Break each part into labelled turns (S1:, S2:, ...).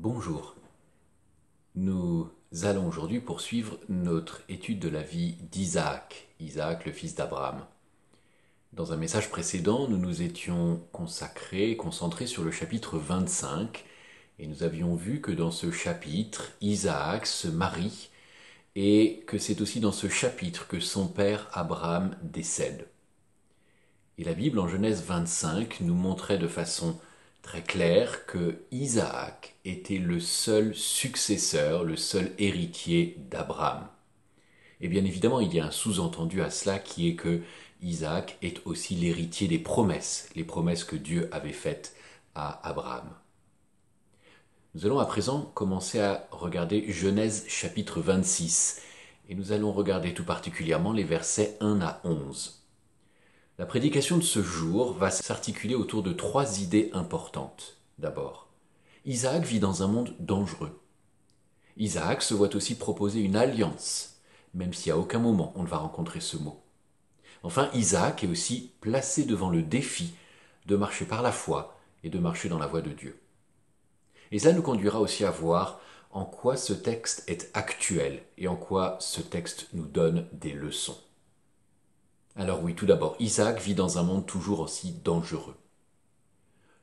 S1: Bonjour, nous allons aujourd'hui poursuivre notre étude de la vie d'Isaac, Isaac le fils d'Abraham. Dans un message précédent, nous nous étions concentrés sur le chapitre 25 et nous avions vu que dans ce chapitre, Isaac se marie et que c'est aussi dans ce chapitre que son père Abraham décède. Et la Bible en Genèse 25 nous montrait de façon très claire que Isaac était le seul successeur, le seul héritier d'Abraham. Et bien évidemment, il y a un sous-entendu à cela qui est que Isaac est aussi l'héritier des promesses, les promesses que Dieu avait faites à Abraham. Nous allons à présent commencer à regarder Genèse chapitre 26 et nous allons regarder tout particulièrement les versets 1 à 11. La prédication de ce jour va s'articuler autour de trois idées importantes. D'abord, Isaac vit dans un monde dangereux. Isaac se voit aussi proposer une alliance, même si à aucun moment on ne va rencontrer ce mot. Enfin, Isaac est aussi placé devant le défi de marcher par la foi et de marcher dans la voie de Dieu. Et cela nous conduira aussi à voir en quoi ce texte est actuel et en quoi ce texte nous donne des leçons. Alors oui, tout d'abord, Isaac vit dans un monde toujours aussi dangereux.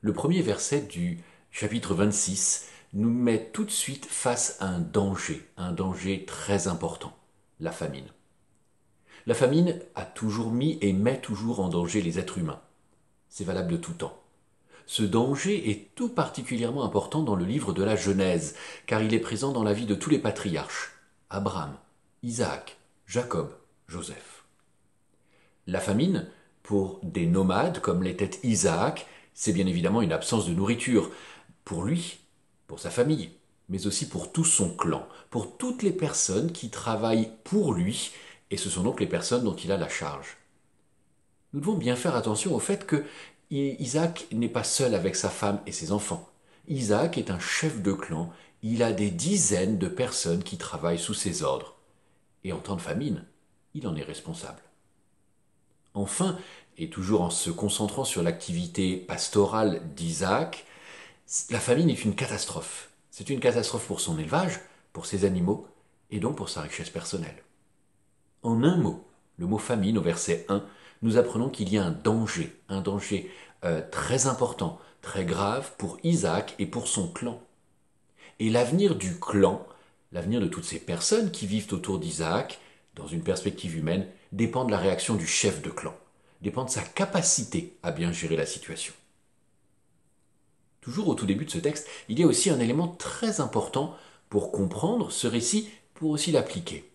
S1: Le premier verset du chapitre 26 nous met tout de suite face à un danger très important, la famine. La famine a toujours mis et met toujours en danger les êtres humains. C'est valable de tout temps. Ce danger est tout particulièrement important dans le livre de la Genèse, car il est présent dans la vie de tous les patriarches, Abraham, Isaac, Jacob, Joseph. La famine, pour des nomades comme l'était Isaac, c'est bien évidemment une absence de nourriture, pour lui, pour sa famille, mais aussi pour tout son clan, pour toutes les personnes qui travaillent pour lui, et ce sont donc les personnes dont il a la charge. Nous devons bien faire attention au fait que Isaac n'est pas seul avec sa femme et ses enfants. Isaac est un chef de clan, il a des dizaines de personnes qui travaillent sous ses ordres. Et en temps de famine, il en est responsable. Enfin, et toujours en se concentrant sur l'activité pastorale d'Isaac, la famine est une catastrophe. C'est une catastrophe pour son élevage, pour ses animaux, et donc pour sa richesse personnelle. En un mot, le mot famine au verset 1, nous apprenons qu'il y a un danger très important, très grave pour Isaac et pour son clan. Et l'avenir du clan, l'avenir de toutes ces personnes qui vivent autour d'Isaac, dans une perspective humaine, dépend de la réaction du chef de clan, dépend de sa capacité à bien gérer la situation. Toujours au tout début de ce texte, il y a aussi un élément très important pour comprendre ce récit, pour aussi l'appliquer.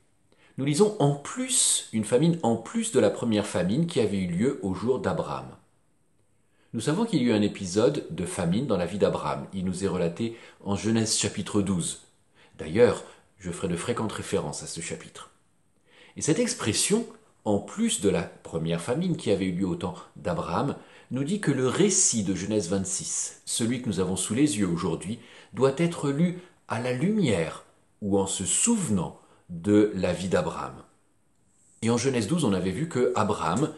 S1: Nous lisons en plus, une famine en plus de la première famine qui avait eu lieu au jour d'Abraham. Nous savons qu'il y a eu un épisode de famine dans la vie d'Abraham. Il nous est relaté en Genèse chapitre 12. D'ailleurs, je ferai de fréquentes références à ce chapitre. Et cette expression, en plus de la première famine qui avait eu lieu au temps d'Abraham, nous dit que le récit de Genèse 26, celui que nous avons sous les yeux aujourd'hui, doit être lu à la lumière ou en se souvenant de la vie d'Abraham. Et en Genèse 12, on avait vu que Abraham,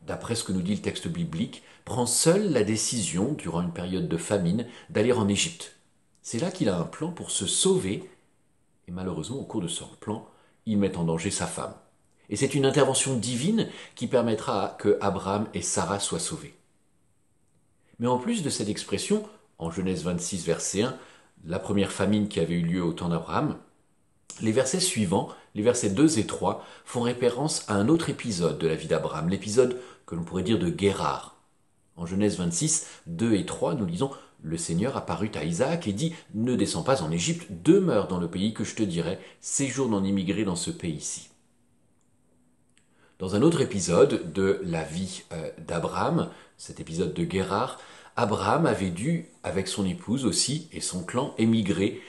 S1: d'après ce que nous dit le texte biblique, prend seul la décision, durant une période de famine, d'aller en Égypte. C'est là qu'il a un plan pour se sauver, et malheureusement, au cours de son plan, il met en danger sa femme. Et c'est une intervention divine qui permettra que Abraham et Sarah soient sauvés. Mais en plus de cette expression, en Genèse 26, verset 1, la première famine qui avait eu lieu au temps d'Abraham, les versets suivants, les versets 2 et 3, font référence à un autre épisode de la vie d'Abraham, l'épisode que l'on pourrait dire de Guérard. En Genèse 26, 2 et 3, nous lisons « Le Seigneur apparut à Isaac et dit « Ne descends pas en Égypte, demeure dans le pays que je te dirai, séjourne en immigré dans ce pays-ci. » Dans un autre épisode de la vie d'Abraham, cet épisode de Guérard, Abraham avait dû, avec son épouse aussi et son clan, émigrer.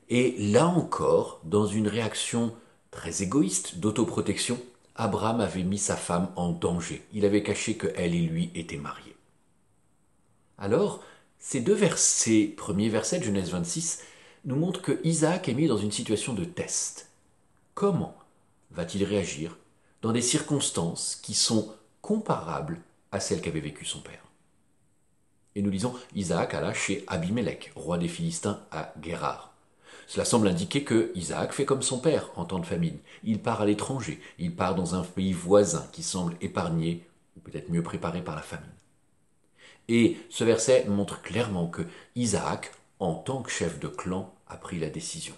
S1: Et là encore, dans une réaction très égoïste d'autoprotection, Abraham avait mis sa femme en danger. Il avait caché qu'elle et lui étaient mariés. Alors, ces premiers versets de Genèse 26, nous montrent que Isaac est mis dans une situation de test. Comment va-t-il réagir dans des circonstances qui sont comparables à celles qu'avait vécues son père? Et nous lisons Isaac alla chez Abimélec, roi des Philistins à Guérar. Cela semble indiquer que Isaac fait comme son père en temps de famine. Il part à l'étranger, il part dans un pays voisin qui semble épargné ou peut-être mieux préparé par la famine. Et ce verset montre clairement que Isaac, en tant que chef de clan, a pris la décision.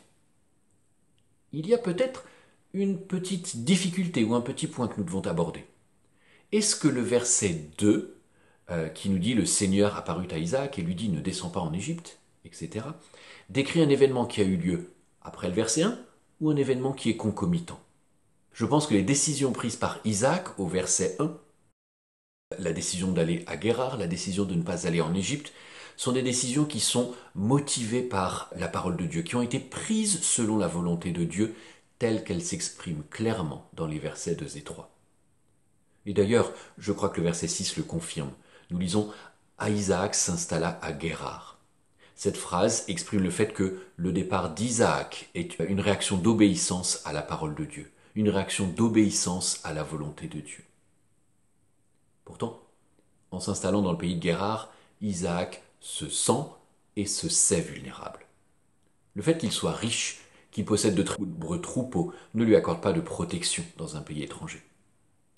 S1: Il y a peut-être une petite difficulté ou un petit point que nous devons aborder. Est-ce que le verset 2, qui nous dit le Seigneur apparut à Isaac et lui dit ne descends pas en Égypte, etc., décrit un événement qui a eu lieu après le verset 1 ou un événement qui est concomitant? Je pense que les décisions prises par Isaac au verset 1, la décision d'aller à Guérar, la décision de ne pas aller en Égypte, sont des décisions qui sont motivées par la parole de Dieu, qui ont été prises selon la volonté de Dieu, telle qu'elle s'exprime clairement dans les versets 2 et 3. Et d'ailleurs, je crois que le verset 6 le confirme. Nous lisons « Isaac s'installa à Guérar ». Cette phrase exprime le fait que le départ d'Isaac est une réaction d'obéissance à la parole de Dieu, une réaction d'obéissance à la volonté de Dieu. Pourtant, en s'installant dans le pays de Guérar, Isaac se sent et se sait vulnérable. Le fait qu'il soit riche, qu'il possède de nombreux troupeaux, ne lui accorde pas de protection dans un pays étranger.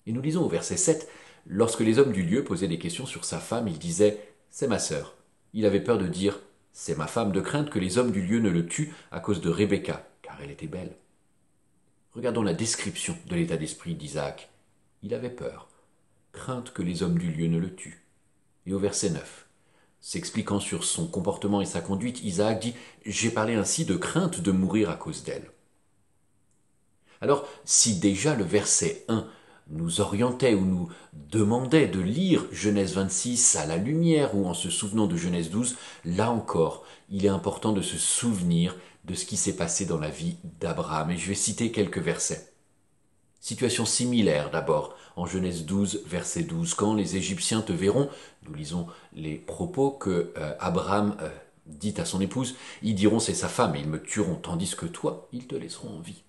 S1: Et nous lisons au verset 7, lorsque les hommes du lieu posaient des questions sur sa femme, il disait « C'est ma sœur ». Il avait peur de dire « C'est ma femme », de crainte que les hommes du lieu ne le tuent à cause de Rebecca, car elle était belle. Regardons la description de l'état d'esprit d'Isaac. Il avait peur, crainte que les hommes du lieu ne le tuent. Et au verset 9, s'expliquant sur son comportement et sa conduite, Isaac dit « J'ai parlé ainsi de crainte de mourir à cause d'elle ». Alors, si déjà le verset 1 nous orientait ou nous demandait de lire Genèse 26 à la lumière ou en se souvenant de Genèse 12, là encore, il est important de se souvenir de ce qui s'est passé dans la vie d'Abraham. Et je vais citer quelques versets. Situation similaire d'abord, en Genèse 12, verset 12. Quand les Égyptiens te verront, nous lisons les propos que Abraham dit à son épouse, ils diront c'est sa femme et ils me tueront, tandis que toi, ils te laisseront en vie.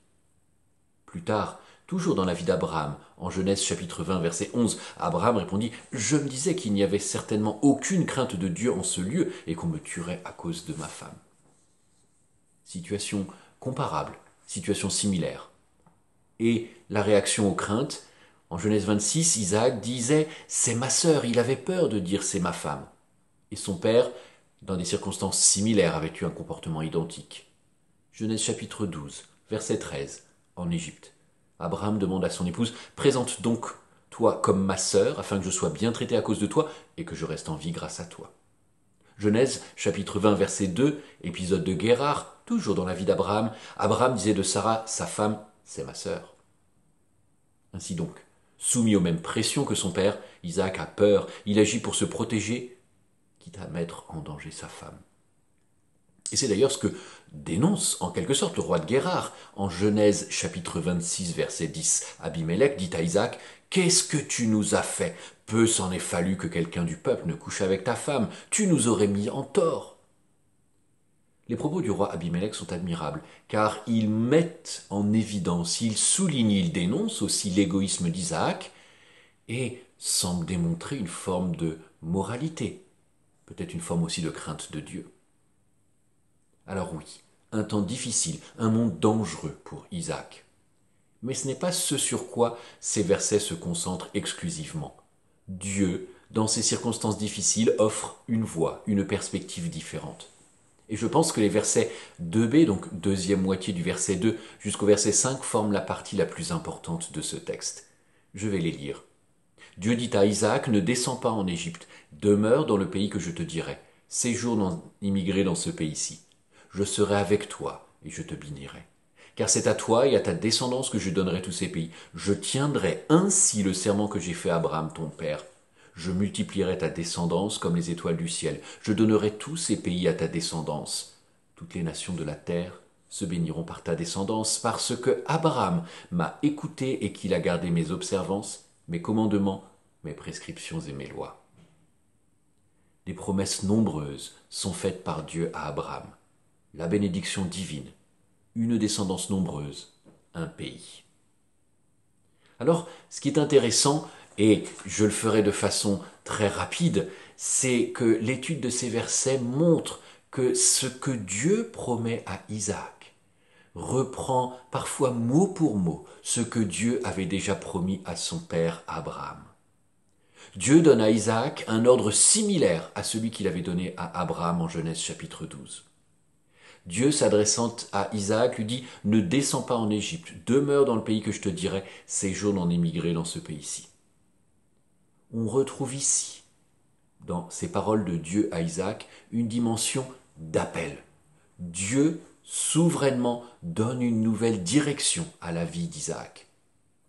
S1: Plus tard, toujours dans la vie d'Abraham, en Genèse chapitre 20, verset 11, Abraham répondit « Je me disais qu'il n'y avait certainement aucune crainte de Dieu en ce lieu et qu'on me tuerait à cause de ma femme. » Situation comparable, situation similaire. Et la réaction aux craintes, en Genèse 26, Isaac disait « C'est ma sœur », il avait peur de dire « C'est ma femme ». Et son père, dans des circonstances similaires, avait eu un comportement identique. Genèse chapitre 12, verset 13, en Égypte. Abraham demande à son épouse « Présente donc toi comme ma sœur, afin que je sois bien traité à cause de toi et que je reste en vie grâce à toi. » Genèse chapitre 20, verset 2, épisode de Guérar, toujours dans la vie d'Abraham. Abraham disait de Sarah, sa femme, c'est ma sœur. Ainsi donc, soumis aux mêmes pressions que son père, Isaac a peur, il agit pour se protéger, quitte à mettre en danger sa femme. Et c'est d'ailleurs ce que dénonce en quelque sorte le roi de Guérar. En Genèse chapitre 26, verset 10, Abimélec dit à Isaac « Qu'est-ce que tu nous as fait? Peu s'en est fallu que quelqu'un du peuple ne couche avec ta femme, tu nous aurais mis en tort. » Les propos du roi Abimélec sont admirables, car ils mettent en évidence, ils soulignent, ils dénoncent aussi l'égoïsme d'Isaac et semblent démontrer une forme de moralité, peut-être une forme aussi de crainte de Dieu. Alors oui, un temps difficile, un monde dangereux pour Isaac. Mais ce n'est pas ce sur quoi ces versets se concentrent exclusivement. Dieu, dans ces circonstances difficiles, offre une voie, une perspective différente. Et je pense que les versets 2b, donc deuxième moitié du verset 2, jusqu'au verset 5, forment la partie la plus importante de ce texte. Je vais les lire. Dieu dit à Isaac, ne descends pas en Égypte, demeure dans le pays que je te dirai, séjourne immigré dans ce pays-ci. Je serai avec toi et je te bénirai. Car c'est à toi et à ta descendance que je donnerai tous ces pays. Je tiendrai ainsi le serment que j'ai fait à Abraham ton père. Je multiplierai ta descendance comme les étoiles du ciel. Je donnerai tous ces pays à ta descendance. Toutes les nations de la terre se béniront par ta descendance, parce que Abraham m'a écouté et qu'il a gardé mes observances, mes commandements, mes prescriptions et mes lois. Des promesses nombreuses sont faites par Dieu à Abraham. La bénédiction divine, une descendance nombreuse, un pays. Alors, ce qui est intéressant, et je le ferai de façon très rapide, c'est que l'étude de ces versets montre que ce que Dieu promet à Isaac reprend parfois mot pour mot ce que Dieu avait déjà promis à son père Abraham. Dieu donne à Isaac un ordre similaire à celui qu'il avait donné à Abraham en Genèse chapitre 12. Dieu, s'adressant à Isaac, lui dit « Ne descends pas en Égypte, demeure dans le pays que je te dirai, séjourne en émigré dans ce pays-ci. » On retrouve ici, dans ces paroles de Dieu à Isaac, une dimension d'appel. Dieu, souverainement, donne une nouvelle direction à la vie d'Isaac.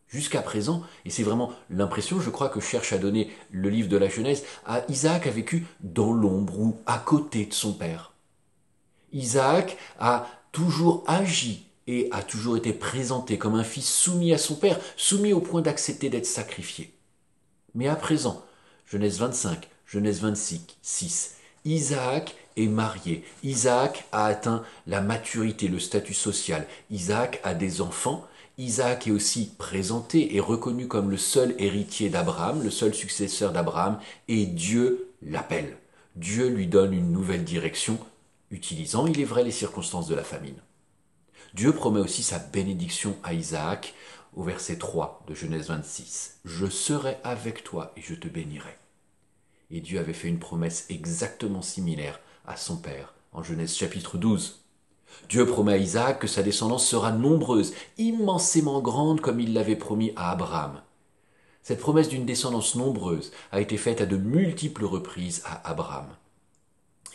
S1: Jusqu'à présent, et c'est vraiment l'impression, je crois, que cherche à donner le livre de la Genèse, Isaac a vécu dans l'ombre ou à côté de son père. Isaac a toujours agi et a toujours été présenté comme un fils soumis à son père, soumis au point d'accepter d'être sacrifié. Mais à présent, Genèse 25, Genèse 26, Isaac est marié. Isaac a atteint la maturité, le statut social. Isaac a des enfants. Isaac est aussi présenté et reconnu comme le seul héritier d'Abraham, le seul successeur d'Abraham, et Dieu l'appelle. Dieu lui donne une nouvelle direction, utilisant, il est vrai, les circonstances de la famine. Dieu promet aussi sa bénédiction à Isaac au verset 3 de Genèse 26. « Je serai avec toi et je te bénirai. » Et Dieu avait fait une promesse exactement similaire à son père en Genèse chapitre 12. Dieu promet à Isaac que sa descendance sera nombreuse, immensément grande comme il l'avait promis à Abraham. Cette promesse d'une descendance nombreuse a été faite à de multiples reprises à Abraham.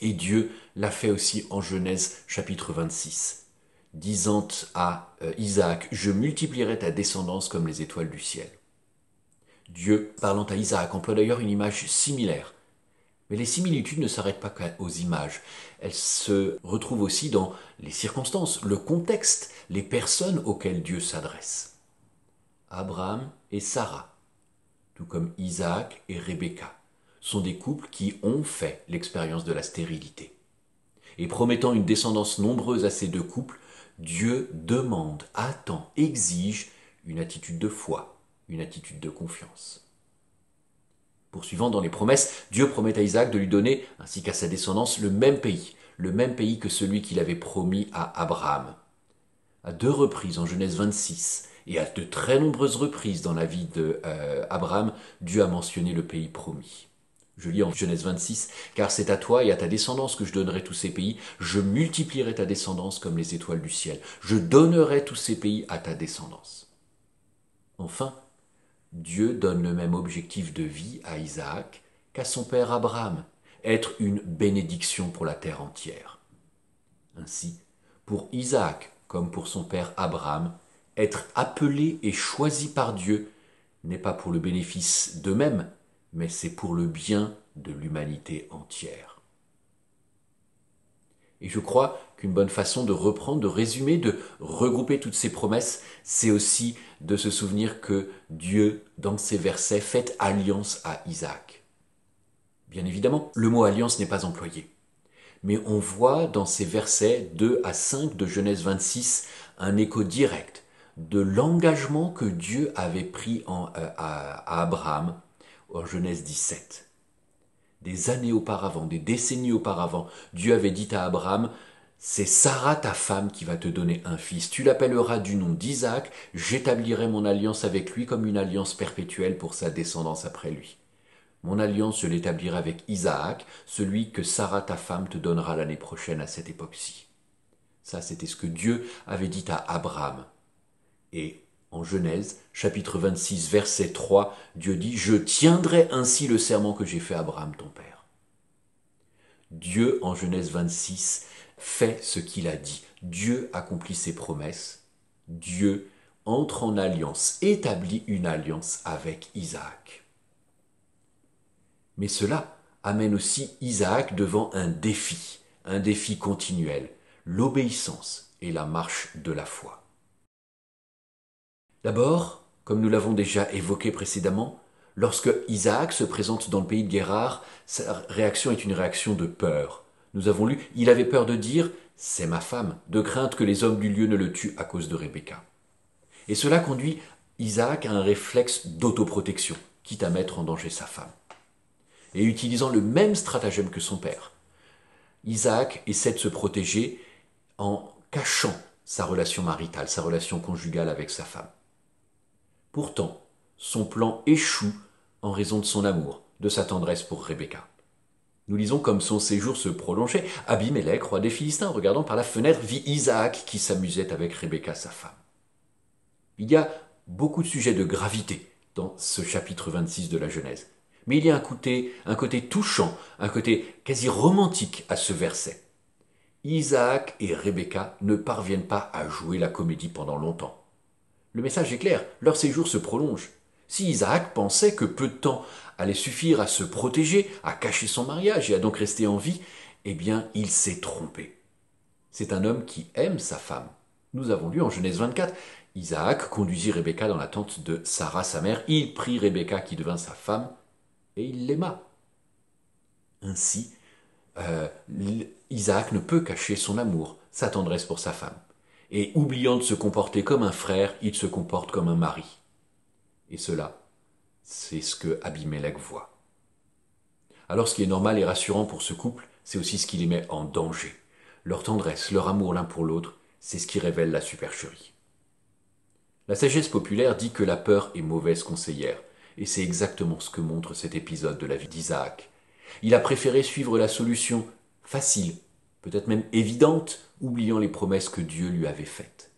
S1: Et Dieu l'a fait aussi en Genèse chapitre 26, disant à Isaac « Je multiplierai ta descendance comme les étoiles du ciel ». Dieu, parlant à Isaac, emploie d'ailleurs une image similaire. Mais les similitudes ne s'arrêtent pas qu'aux images. Elles se retrouvent aussi dans les circonstances, le contexte, les personnes auxquelles Dieu s'adresse. Abraham et Sarah, tout comme Isaac et Rebecca, sont des couples qui ont fait l'expérience de la stérilité. Et promettant une descendance nombreuse à ces deux couples, Dieu demande, attend, exige une attitude de foi, une attitude de confiance. Poursuivant dans les promesses, Dieu promet à Isaac de lui donner, ainsi qu'à sa descendance, le même pays que celui qu'il avait promis à Abraham. À 2 reprises en Genèse 26 et à de très nombreuses reprises dans la vie d'Abraham, Dieu a mentionné le pays promis. Je lis en Genèse 26, « Car c'est à toi et à ta descendance que je donnerai tous ces pays, je multiplierai ta descendance comme les étoiles du ciel, je donnerai tous ces pays à ta descendance. » Enfin, Dieu donne le même objectif de vie à Isaac qu'à son père Abraham, être une bénédiction pour la terre entière. Ainsi, pour Isaac comme pour son père Abraham, être appelé et choisi par Dieu n'est pas pour le bénéfice d'eux-mêmes, mais c'est pour le bien de l'humanité entière. Et je crois qu'une bonne façon de reprendre, de résumer, de regrouper toutes ces promesses, c'est aussi de se souvenir que Dieu, dans ces versets, fait alliance à Isaac. Bien évidemment, le mot alliance n'est pas employé. Mais on voit dans ces versets 2 à 5 de Genèse 26 un écho direct de l'engagement que Dieu avait pris à Abraham en Genèse 17. Des années auparavant, des décennies auparavant, Dieu avait dit à Abraham « C'est Sarah ta femme qui va te donner un fils. Tu l'appelleras du nom d'Isaac. J'établirai mon alliance avec lui comme une alliance perpétuelle pour sa descendance après lui. Mon alliance, je l'établirai avec Isaac, celui que Sarah ta femme te donnera l'année prochaine à cette époque-ci. » Ça, c'était ce que Dieu avait dit à Abraham. Et en Genèse, chapitre 26, verset 3, Dieu dit « Je tiendrai ainsi le serment que j'ai fait à Abraham, ton père. » Dieu, en Genèse 26, fait ce qu'il a dit. Dieu accomplit ses promesses. Dieu entre en alliance, établit une alliance avec Isaac. Mais cela amène aussi Isaac devant un défi continuel, l'obéissance et la marche de la foi. D'abord, comme nous l'avons déjà évoqué précédemment, lorsque Isaac se présente dans le pays de Guérar, sa réaction est une réaction de peur. Nous avons lu, il avait peur de dire « c'est ma femme », de crainte que les hommes du lieu ne le tuent à cause de Rebecca. Et cela conduit Isaac à un réflexe d'autoprotection, quitte à mettre en danger sa femme. et utilisant le même stratagème que son père. Isaac essaie de se protéger en cachant sa relation maritale, sa relation conjugale avec sa femme. Pourtant, son plan échoue en raison de son amour, de sa tendresse pour Rebecca. Nous lisons comme son séjour se prolongeait, Abimelech, roi des Philistins, regardant par la fenêtre, vit Isaac qui s'amusait avec Rebecca, sa femme. Il y a beaucoup de sujets de gravité dans ce chapitre 26 de la Genèse. Mais il y a un côté touchant, un côté quasi romantique à ce verset. Isaac et Rebecca ne parviennent pas à jouer la comédie pendant longtemps. Le message est clair, leur séjour se prolonge. Si Isaac pensait que peu de temps allait suffire à se protéger, à cacher son mariage et à donc rester en vie, eh bien, il s'est trompé. C'est un homme qui aime sa femme. Nous avons lu en Genèse 24, Isaac conduisit Rebecca dans la tente de Sarah, sa mère. Il prit Rebecca qui devint sa femme et il l'aima. Ainsi, Isaac ne peut cacher son amour, sa tendresse pour sa femme. Et oubliant de se comporter comme un frère, il se comporte comme un mari. Et cela, c'est ce que Abimelech voit. Alors ce qui est normal et rassurant pour ce couple, c'est aussi ce qui les met en danger. Leur tendresse, leur amour l'un pour l'autre, c'est ce qui révèle la supercherie. La sagesse populaire dit que la peur est mauvaise conseillère, et c'est exactement ce que montre cet épisode de la vie d'Isaac. Il a préféré suivre la solution facile, peut-être même évidente, oubliant les promesses que Dieu lui avait faites.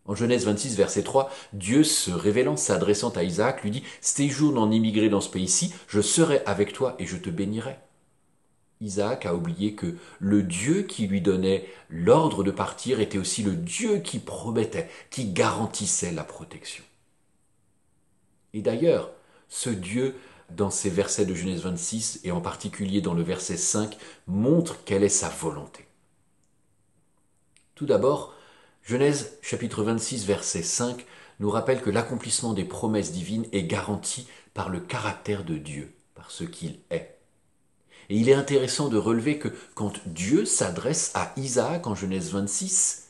S1: En Genèse 26, verset 3, Dieu, se révélant, s'adressant à Isaac, lui dit « Séjourne en immigré dans ce pays-ci, je serai avec toi et je te bénirai. » Isaac a oublié que le Dieu qui lui donnait l'ordre de partir était aussi le Dieu qui promettait, qui garantissait la protection. Et d'ailleurs, ce Dieu, dans ces versets de Genèse 26, et en particulier dans le verset 5, montre quelle est sa volonté. Tout d'abord, Genèse chapitre 26 verset 5 nous rappelle que l'accomplissement des promesses divines est garanti par le caractère de Dieu, par ce qu'il est. Et il est intéressant de relever que quand Dieu s'adresse à Isaac en Genèse 26,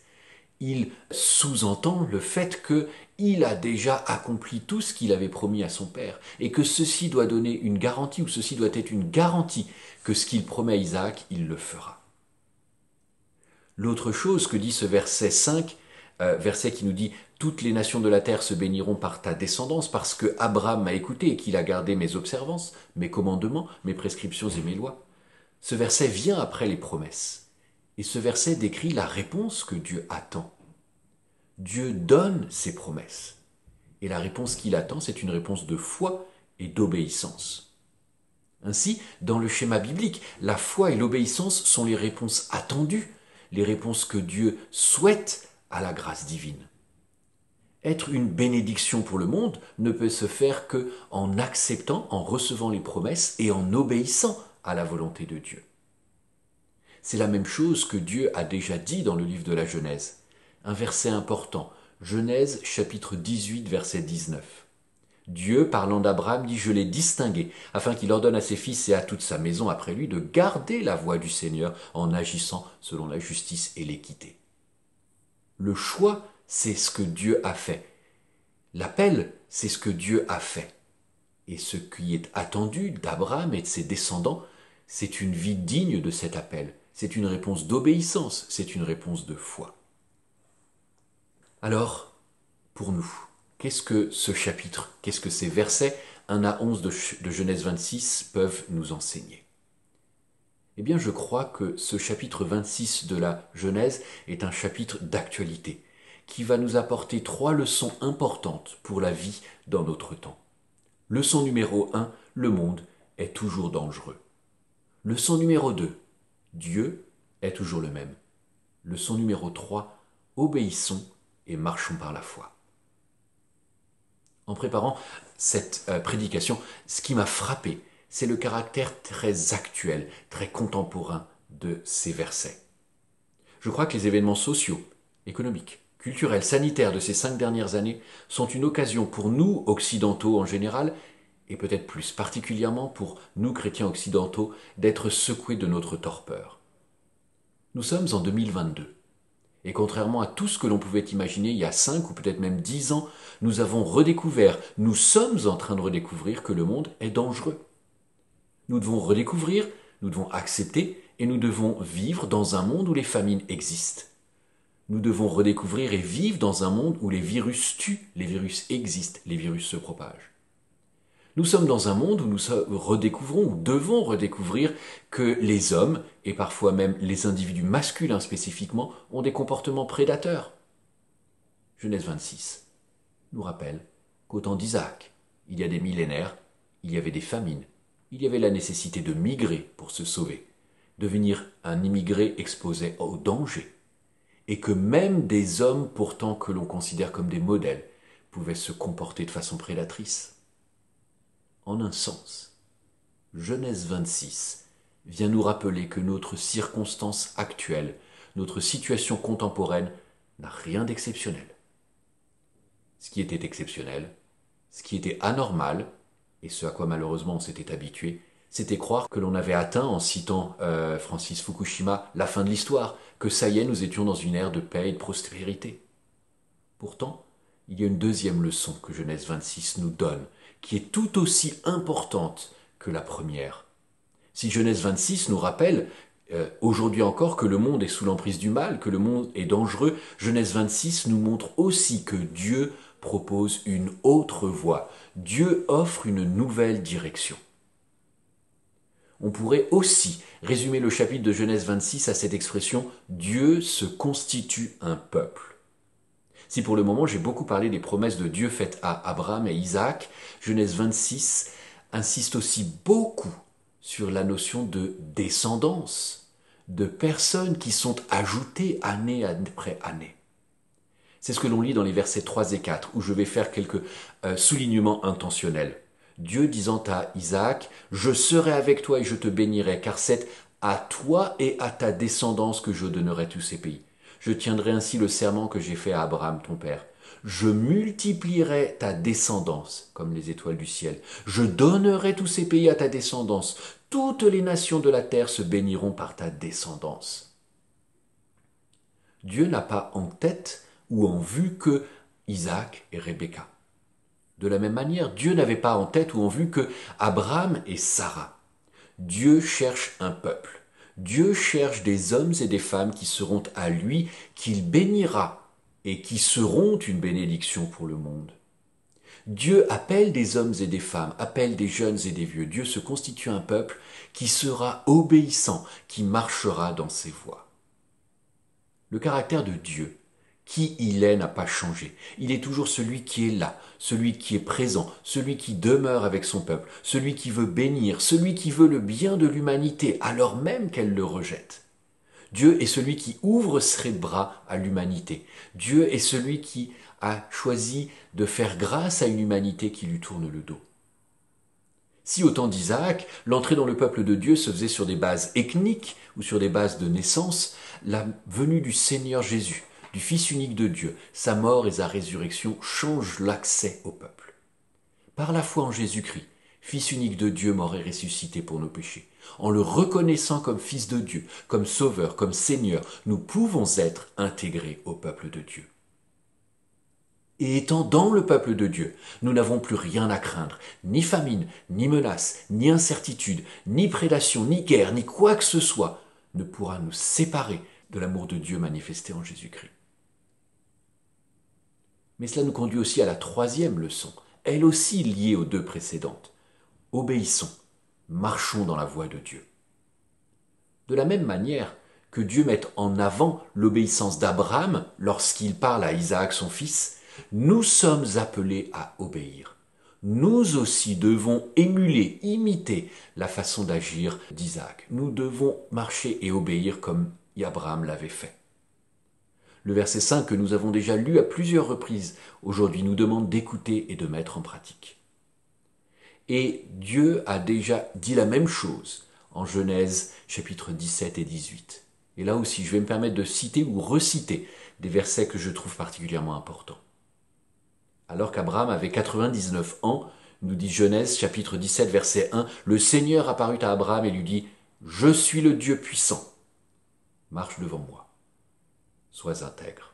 S1: il sous-entend le fait qu'il a déjà accompli tout ce qu'il avait promis à son père et que ceci doit donner une garantie ou ceci doit être une garantie que ce qu'il promet à Isaac, il le fera. L'autre chose que dit ce verset 5, verset qui nous dit « Toutes les nations de la terre se béniront par ta descendance parce que Abraham m'a écouté et qu'il a gardé mes observances, mes commandements, mes prescriptions et mes lois. » Ce verset vient après les promesses. Et ce verset décrit la réponse que Dieu attend. Dieu donne ses promesses. Et la réponse qu'il attend, c'est une réponse de foi et d'obéissance. Ainsi, dans le schéma biblique, la foi et l'obéissance sont les réponses attendues, les réponses que Dieu souhaite à la grâce divine. Être une bénédiction pour le monde ne peut se faire qu'en acceptant, en recevant les promesses et en obéissant à la volonté de Dieu. C'est la même chose que Dieu a déjà dit dans le livre de la Genèse. Un verset important, Genèse chapitre 18 verset 19. Dieu, parlant d'Abraham, dit « Je l'ai distingué, afin qu'il ordonne à ses fils et à toute sa maison après lui de garder la voie du Seigneur en agissant selon la justice et l'équité. » Le choix, c'est ce que Dieu a fait. L'appel, c'est ce que Dieu a fait. Et ce qui est attendu d'Abraham et de ses descendants, c'est une vie digne de cet appel. C'est une réponse d'obéissance, c'est une réponse de foi. Alors, pour nous, qu'est-ce que ce chapitre, qu'est-ce que ces versets 1 à 11 de Genèse 26 peuvent nous enseigner? Eh bien, je crois que ce chapitre 26 de la Genèse est un chapitre d'actualité, qui va nous apporter 3 leçons importantes pour la vie dans notre temps. Leçon numéro 1, le monde est toujours dangereux. Leçon numéro 2, Dieu est toujours le même. Leçon numéro 3, obéissons et marchons par la foi. En préparant cette prédication, ce qui m'a frappé, c'est le caractère très actuel, très contemporain de ces versets. Je crois que les événements sociaux, économiques, culturels, sanitaires de ces 5 dernières années sont une occasion pour nous, occidentaux en général, et peut-être plus particulièrement pour nous, chrétiens occidentaux, d'être secoués de notre torpeur. Nous sommes en 2022. Et contrairement à tout ce que l'on pouvait imaginer il y a 5 ou peut-être même 10 ans, nous avons redécouvert, nous sommes en train de redécouvrir que le monde est dangereux. Nous devons redécouvrir, nous devons accepter et nous devons vivre dans un monde où les famines existent. Nous devons redécouvrir et vivre dans un monde où les virus tuent, les virus existent, les virus se propagent. Nous sommes dans un monde où nous redécouvrons ou devons redécouvrir que les hommes, et parfois même les individus masculins spécifiquement, ont des comportements prédateurs. Genèse 26 nous rappelle qu'au temps d'Isaac, il y a des millénaires, il y avait des famines, il y avait la nécessité de migrer pour se sauver. Devenir un immigré exposé au danger. Et que même des hommes pourtant que l'on considère comme des modèles pouvaient se comporter de façon prédatrice. En un sens, Genèse 26 vient nous rappeler que notre circonstance actuelle, notre situation contemporaine n'a rien d'exceptionnel. Ce qui était exceptionnel, ce qui était anormal, et ce à quoi malheureusement on s'était habitué, c'était croire que l'on avait atteint, en citant Francis Fukushima, la fin de l'histoire, que ça y est, nous étions dans une ère de paix et de prospérité. Pourtant, il y a une deuxième leçon que Genèse 26 nous donne, qui est tout aussi importante que la première. Si Genèse 26 nous rappelle, aujourd'hui encore, que le monde est sous l'emprise du mal, que le monde est dangereux, Genèse 26 nous montre aussi que Dieu propose une autre voie. Dieu offre une nouvelle direction. On pourrait aussi résumer le chapitre de Genèse 26 à cette expression « Dieu se constitue un peuple ». Si pour le moment j'ai beaucoup parlé des promesses de Dieu faites à Abraham et Isaac, Genèse 26 insiste aussi beaucoup sur la notion de descendance, de personnes qui sont ajoutées année après année. C'est ce que l'on lit dans les versets 3 et 4, où je vais faire quelques soulignements intentionnels. Dieu disant à Isaac, « Je serai avec toi et je te bénirai, car c'est à toi et à ta descendance que je donnerai tous ces pays. Je tiendrai ainsi le serment que j'ai fait à Abraham, ton père. Je multiplierai ta descendance comme les étoiles du ciel. Je donnerai tous ces pays à ta descendance. Toutes les nations de la terre se béniront par ta descendance. » Dieu n'a pas en tête ou en vue que Isaac et Rebecca. De la même manière, Dieu n'avait pas en tête ou en vue que Abraham et Sarah. Dieu cherche un peuple. Dieu cherche des hommes et des femmes qui seront à lui, qu'il bénira et qui seront une bénédiction pour le monde. Dieu appelle des hommes et des femmes, appelle des jeunes et des vieux. Dieu se constitue un peuple qui sera obéissant, qui marchera dans ses voies. Le caractère de Dieu, qui il est, n'a pas changé. Il est toujours celui qui est là, celui qui est présent, celui qui demeure avec son peuple, celui qui veut bénir, celui qui veut le bien de l'humanité, alors même qu'elle le rejette. Dieu est celui qui ouvre ses bras à l'humanité. Dieu est celui qui a choisi de faire grâce à une humanité qui lui tourne le dos. Si au temps d'Isaac, l'entrée dans le peuple de Dieu se faisait sur des bases ethniques ou sur des bases de naissance, la venue du Seigneur Jésus, du Fils unique de Dieu, sa mort et sa résurrection changent l'accès au peuple. Par la foi en Jésus-Christ, Fils unique de Dieu mort et ressuscité pour nos péchés, en le reconnaissant comme Fils de Dieu, comme Sauveur, comme Seigneur, nous pouvons être intégrés au peuple de Dieu. Et étant dans le peuple de Dieu, nous n'avons plus rien à craindre, ni famine, ni menace, ni incertitude, ni prédation, ni guerre, ni quoi que ce soit ne pourra nous séparer de l'amour de Dieu manifesté en Jésus-Christ. Mais cela nous conduit aussi à la troisième leçon, elle aussi liée aux deux précédentes. Obéissons, marchons dans la voie de Dieu. De la même manière que Dieu met en avant l'obéissance d'Abraham lorsqu'il parle à Isaac son fils, nous sommes appelés à obéir. Nous aussi devons émuler, imiter la façon d'agir d'Isaac. Nous devons marcher et obéir comme Abraham l'avait fait. Le verset 5 que nous avons déjà lu à plusieurs reprises aujourd'hui nous demande d'écouter et de mettre en pratique. Et Dieu a déjà dit la même chose en Genèse chapitres 17 et 18. Et là aussi, je vais me permettre de citer ou reciter des versets que je trouve particulièrement importants. Alors qu'Abraham avait 99 ans, nous dit Genèse chapitre 17 verset 1, le Seigneur apparut à Abraham et lui dit « Je suis le Dieu puissant, marche devant moi, sois intègre. »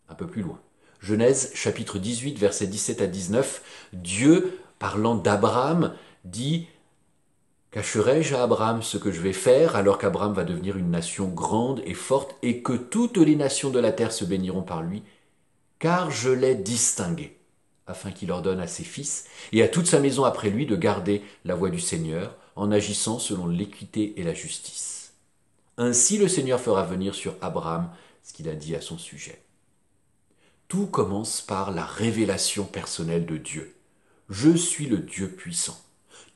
S1: Un peu plus loin. Genèse chapitre 18 verset 17 à 19, Dieu, parlant d'Abraham, dit Cacherai-je à Abraham ce que je vais faire alors qu'Abraham va devenir une nation grande et forte et que toutes les nations de la terre se béniront par lui? Car je l'ai distingué, afin qu'il ordonne à ses fils et à toute sa maison après lui de garder la voie du Seigneur en agissant selon l'équité et la justice. Ainsi le Seigneur fera venir sur Abraham ce qu'il a dit à son sujet. Tout commence par la révélation personnelle de Dieu. Je suis le Dieu puissant.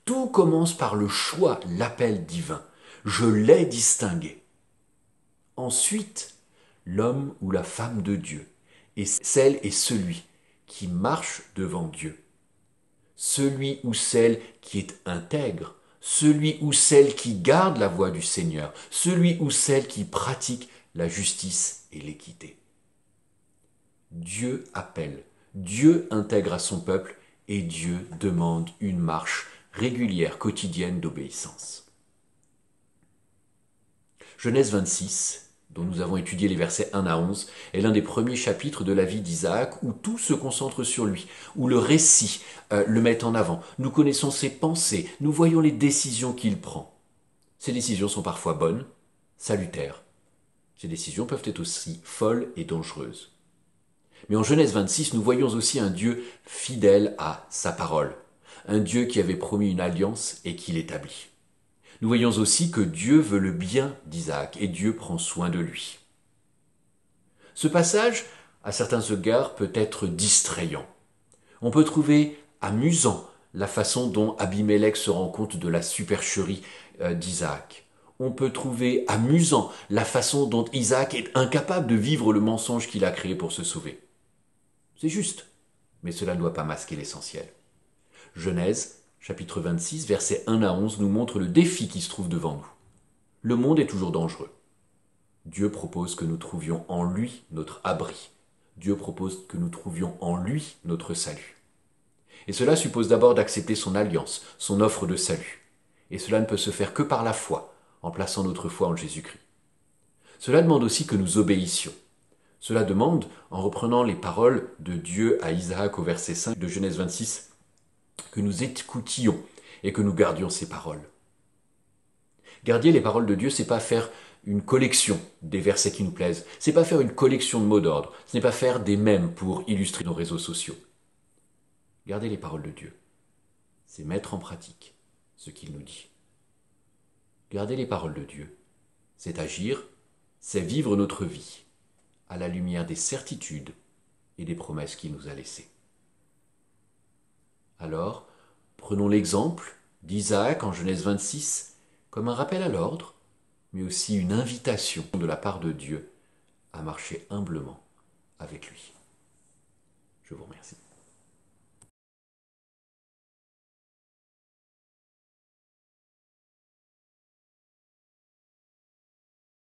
S1: Tout commence par le choix, l'appel divin. Je l'ai distingué. Ensuite, l'homme ou la femme de Dieu est celle et celui qui marche devant Dieu. Celui ou celle qui est intègre, celui ou celle qui garde la voie du Seigneur, celui ou celle qui pratique la justice et l'équité. Dieu appelle, Dieu intègre à son peuple et Dieu demande une marche régulière, quotidienne d'obéissance. Genèse 26, dont nous avons étudié les versets 1 à 11, est l'un des premiers chapitres de la vie d'Isaac où tout se concentre sur lui, où le récit le met en avant. Nous connaissons ses pensées, nous voyons les décisions qu'il prend. Ces décisions sont parfois bonnes, salutaires. Ces décisions peuvent être aussi folles et dangereuses. Mais en Genèse 26, nous voyons aussi un Dieu fidèle à sa parole, un Dieu qui avait promis une alliance et qui l'établit. Nous voyons aussi que Dieu veut le bien d'Isaac et Dieu prend soin de lui. Ce passage, à certains égards, peut être distrayant. On peut trouver amusant la façon dont Abimelech se rend compte de la supercherie d'Isaac. On peut trouver amusant la façon dont Isaac est incapable de vivre le mensonge qu'il a créé pour se sauver. C'est juste, mais cela ne doit pas masquer l'essentiel. Genèse, chapitre 26, versets 1 à 11, nous montre le défi qui se trouve devant nous. Le monde est toujours dangereux. Dieu propose que nous trouvions en lui notre abri. Dieu propose que nous trouvions en lui notre salut. Et cela suppose d'abord d'accepter son alliance, son offre de salut. Et cela ne peut se faire que par la foi, en plaçant notre foi en Jésus-Christ. Cela demande aussi que nous obéissions. Cela demande, en reprenant les paroles de Dieu à Isaac au verset 5 de Genèse 26, que nous écoutions et que nous gardions ces paroles. Garder les paroles de Dieu, c'est pas faire une collection des versets qui nous plaisent, c'est pas faire une collection de mots d'ordre, ce n'est pas faire des mèmes pour illustrer nos réseaux sociaux. Garder les paroles de Dieu, c'est mettre en pratique ce qu'il nous dit. Garder les paroles de Dieu, c'est agir, c'est vivre notre vie à la lumière des certitudes et des promesses qu'il nous a laissées. Alors, prenons l'exemple d'Isaac en Genèse 26 comme un rappel à l'ordre, mais aussi une invitation de la part de Dieu à marcher humblement avec lui.